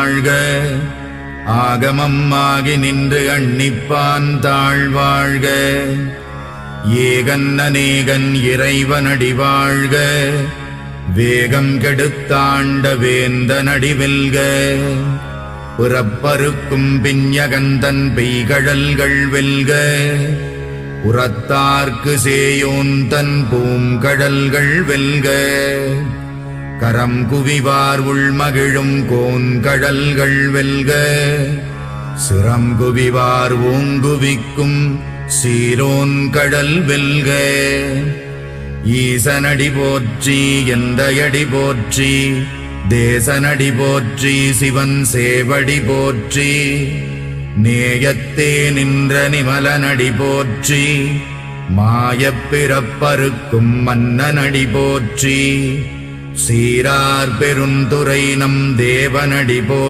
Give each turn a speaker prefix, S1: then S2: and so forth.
S1: வாழ்க. ஆகமம் ஆகி நின்று அன்னிப்பான் தாழ்வாழ்க. ஏகன் அநேகன் இறைவனடி வாழ்க. வேகம் கெடுத்தாண்ட வேந்தனடி வெல்க. புறப்பருக்கும் பிஞகந்தன் பெய்கழல்கள் வெல்க. உரத்தார்க்கு சேயோன் தன் பூங்கடல்கள் வெல்க. கரம் குவிவார் உள்மகிழும் கோன்கடல்கள் வெல்க. சிரம் குவிவார் ஓங்குவிக்கும் சீரோன் கடல் வெல்க. ஈசனடி போற்றி எந்தையடி போற்றி. தேசனடி போற்றி சிவன் சேவடி போற்றி. நேயத்தே நின்ற நிமலனடி போற்றி. மாயப் பிறப்பறுக்கும் மன்னனடி போற்றி. சீரார் பெருந்துரை நம் தேவனடி போற்றி.